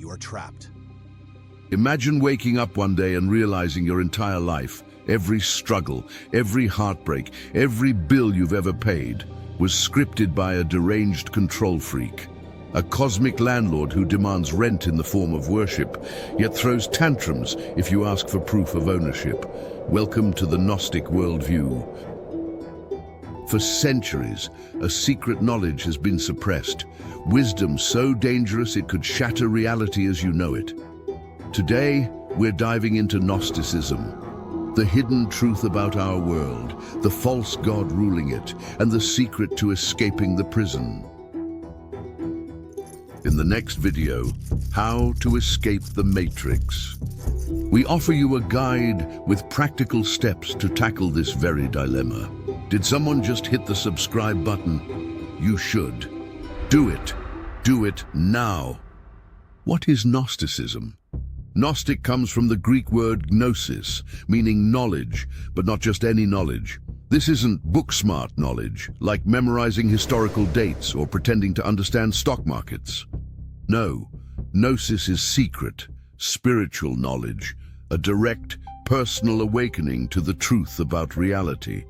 you are trapped. Imagine waking up one day and realizing your entire life, every struggle, every heartbreak, every bill you've ever paid, was scripted by a deranged control freak. A cosmic landlord who demands rent in the form of worship, yet throws tantrums if you ask for proof of ownership. Welcome to the Gnostic worldview. For centuries, a secret knowledge has been suppressed. Wisdom so dangerous it could shatter reality as you know it. Today, we're diving into Gnosticism, the hidden truth about our world, the false god ruling it, and the secret to escaping the prison. In the next video, how to escape the matrix. We offer you a guide with practical steps to tackle this very dilemma. Did someone just hit the subscribe button? You should. Do it. Do it now. What is Gnosticism? Gnostic comes from the Greek word gnosis, meaning knowledge, but not just any knowledge. This isn't book-smart knowledge, like memorizing historical dates or pretending to understand stock markets. No, gnosis is secret, spiritual knowledge, a direct, personal awakening to the truth about reality.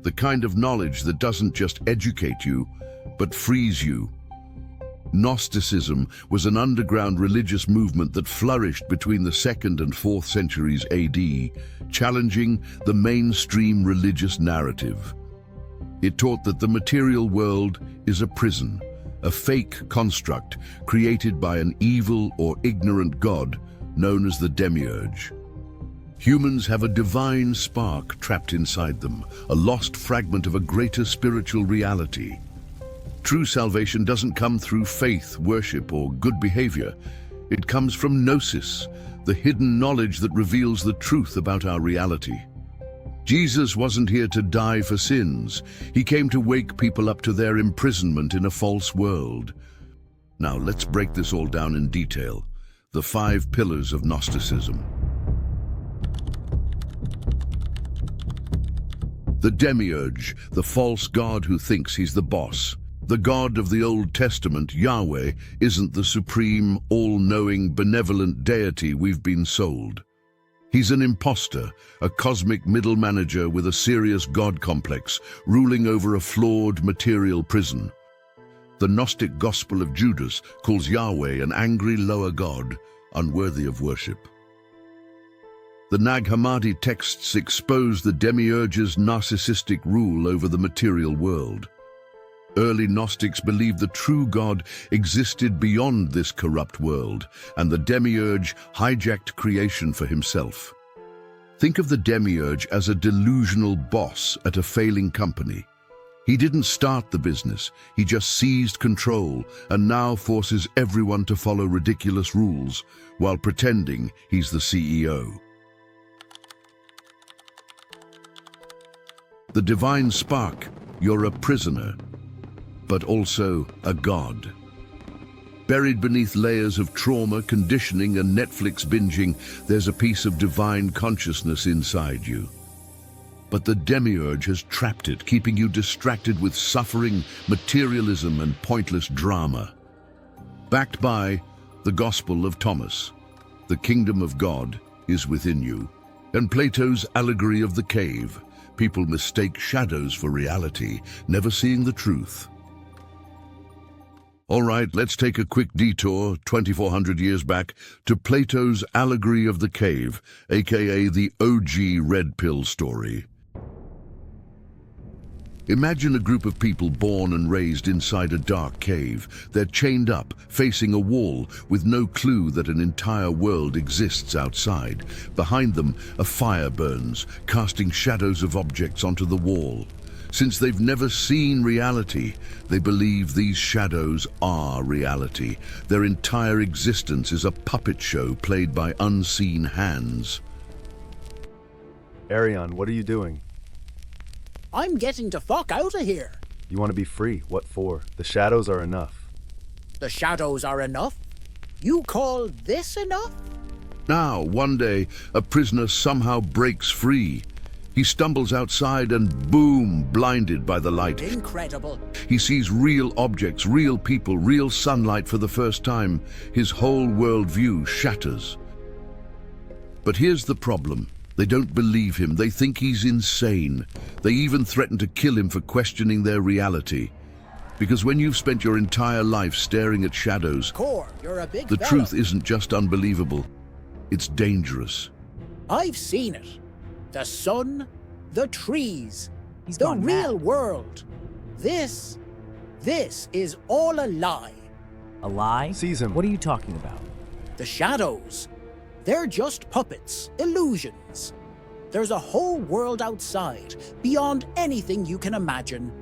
The kind of knowledge that doesn't just educate you, but frees you. Gnosticism was an underground religious movement that flourished between the 2nd and 4th centuries AD, challenging the mainstream religious narrative. It taught that the material world is a prison, a fake construct created by an evil or ignorant god known as the Demiurge. Humans have a divine spark trapped inside them, a lost fragment of a greater spiritual reality. True salvation doesn't come through faith, worship, or good behavior. It comes from gnosis, the hidden knowledge that reveals the truth about our reality. Jesus wasn't here to die for sins. He came to wake people up to their imprisonment in a false world. Now let's break this all down in detail. The 5 pillars of Gnosticism. The Demiurge, the false god who thinks he's the boss. The God of the Old Testament, Yahweh, isn't the supreme, all-knowing, benevolent deity we've been sold. He's an imposter, a cosmic middle manager with a serious God complex, ruling over a flawed material prison. The Gnostic Gospel of Judas calls Yahweh an angry lower god, unworthy of worship. The Nag Hammadi texts expose the Demiurge's narcissistic rule over the material world. Early Gnostics believed the true God existed beyond this corrupt world, and the Demiurge hijacked creation for himself. Think of the Demiurge as a delusional boss at a failing company. He didn't start the business, he just seized control and now forces everyone to follow ridiculous rules while pretending he's the CEO. The divine spark, you're a prisoner, but also a god. Buried beneath layers of trauma, conditioning, and Netflix binging, there's a piece of divine consciousness inside you. But the Demiurge has trapped it, keeping you distracted with suffering, materialism, and pointless drama. Backed by the Gospel of Thomas, the kingdom of God is within you, and Plato's allegory of the cave. People mistake shadows for reality, never seeing the truth. All right, let's take a quick detour 2,400 years back to Plato's allegory of the cave, aka the OG Red Pill story. Imagine a group of people born and raised inside a dark cave. They're chained up, facing a wall, with no clue that an entire world exists outside. Behind them, a fire burns, casting shadows of objects onto the wall. Since they've never seen reality, they believe these shadows are reality. Their entire existence is a puppet show played by unseen hands. Arion, what are you doing? I'm getting the fuck out of here. You want to be free. What for? The shadows are enough. The shadows are enough? You call this enough? Now, one day, a prisoner somehow breaks free. He stumbles outside and boom, blinded by the light. Incredible. He sees real objects, real people, real sunlight for the first time. His whole worldview shatters. But here's the problem. They don't believe him. They think he's insane. They even threaten to kill him for questioning their reality. Because when you've spent your entire life staring at shadows, Core, you're a big the fella. truth isn't just unbelievable. It's dangerous. I've seen it. The sun, the trees, He's the gone real mad. world. This is all a lie. A lie? Seize him. What are you talking about? The shadows, they're just puppets, illusions. There's a whole world outside, beyond anything you can imagine.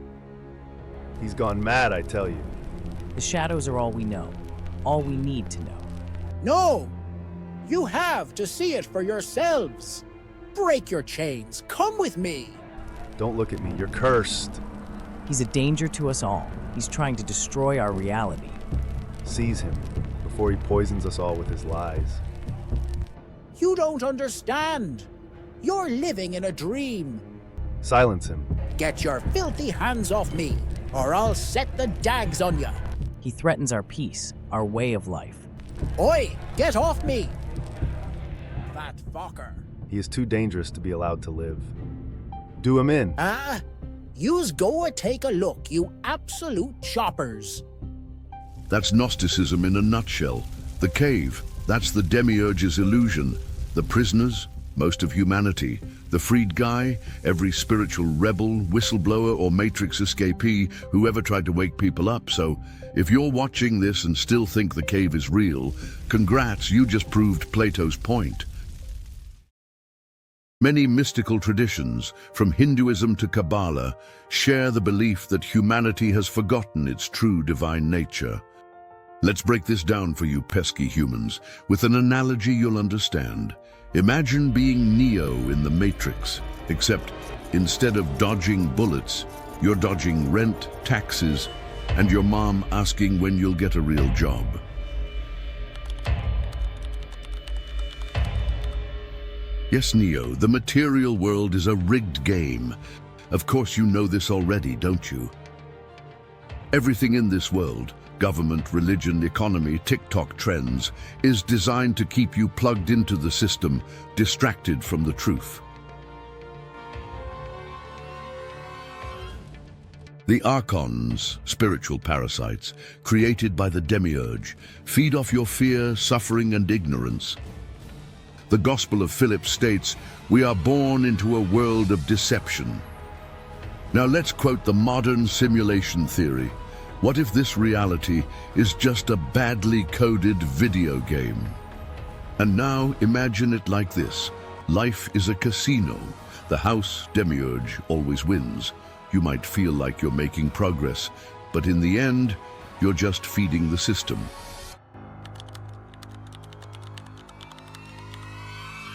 He's gone mad, I tell you. The shadows are all we know. All we need to know. No! You have to see it for yourselves. Break your chains. Come with me. Don't look at me. You're cursed. He's a danger to us all. He's trying to destroy our reality. Seize him before he poisons us all with his lies. You don't understand. You're living in a dream. Silence him. Get your filthy hands off me, or I'll set the dags on you. He threatens our peace, our way of life. Oi, get off me! That fucker. He is too dangerous to be allowed to live. Do him in. Yous go take a look, you absolute choppers. That's Gnosticism in a nutshell. The cave, that's the Demiurge's illusion. The prisoners, most of humanity. The freed guy, every spiritual rebel, whistleblower, or matrix escapee who ever tried to wake people up. So, if you're watching this and still think the cave is real, congrats, you just proved Plato's point. Many mystical traditions, from Hinduism to Kabbalah, share the belief that humanity has forgotten its true divine nature. Let's break this down for you pesky humans, with an analogy you'll understand. Imagine being Neo in the Matrix, except instead of dodging bullets, you're dodging rent, taxes, and your mom asking when you'll get a real job. Yes, Neo, the material world is a rigged game. Of course you know this already, don't you? Everything in this world, government, religion, economy, TikTok trends, is designed to keep you plugged into the system, distracted from the truth. The Archons, spiritual parasites, created by the Demiurge, feed off your fear, suffering, and ignorance. The Gospel of Philip states, "We are born into a world of deception." Now let's quote the modern simulation theory. What if this reality is just a badly coded video game? And now imagine it like this. Life is a casino. The house, Demiurge, always wins. You might feel like you're making progress, but in the end, you're just feeding the system.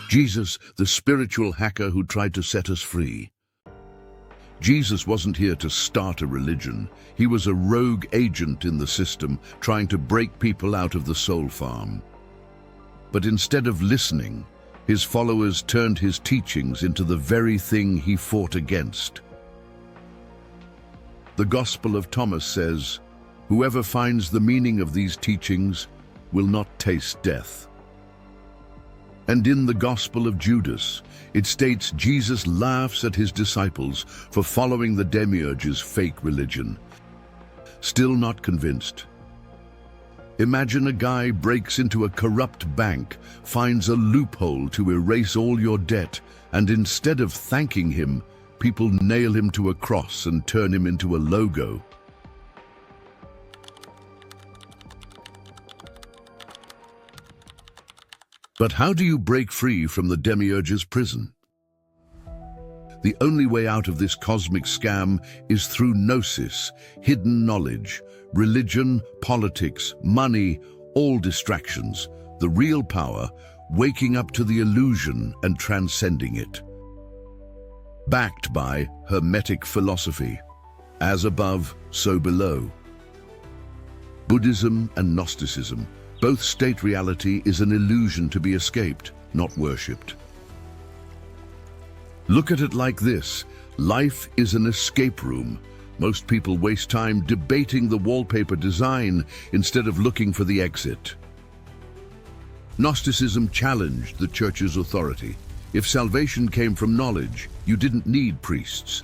Jesus, the spiritual hacker who tried to set us free. Jesus wasn't here to start a religion. He was a rogue agent in the system, trying to break people out of the soul farm. But instead of listening, his followers turned his teachings into the very thing he fought against. The Gospel of Thomas says, "Whoever finds the meaning of these teachings will not taste death." And in the Gospel of Judas, it states Jesus laughs at his disciples for following the Demiurge's fake religion. Still not convinced? Imagine a guy breaks into a corrupt bank, finds a loophole to erase all your debt, and instead of thanking him, people nail him to a cross and turn him into a logo. But how do you break free from the Demiurge's prison? The only way out of this cosmic scam is through gnosis, hidden knowledge, religion, politics, money, all distractions. The real power, waking up to the illusion and transcending it. Backed by Hermetic philosophy, as above, so below. Buddhism and Gnosticism both state reality is an illusion to be escaped, not worshipped. Look at it like this. Life is an escape room. Most people waste time debating the wallpaper design instead of looking for the exit. Gnosticism challenged the church's authority. If salvation came from knowledge, you didn't need priests.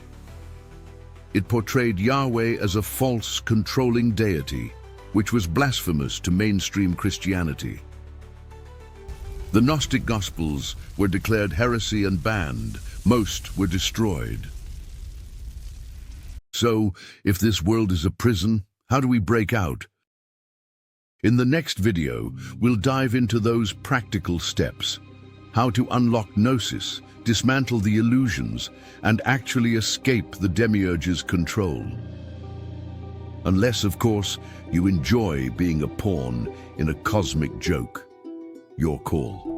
It portrayed Yahweh as a false, controlling deity, which was blasphemous to mainstream Christianity. The Gnostic Gospels were declared heresy and banned. Most were destroyed. So, if this world is a prison, how do we break out? In the next video, we'll dive into those practical steps. How to unlock gnosis, dismantle the illusions, and actually escape the Demiurge's control. Unless, of course, you enjoy being a pawn in a cosmic joke. Your call.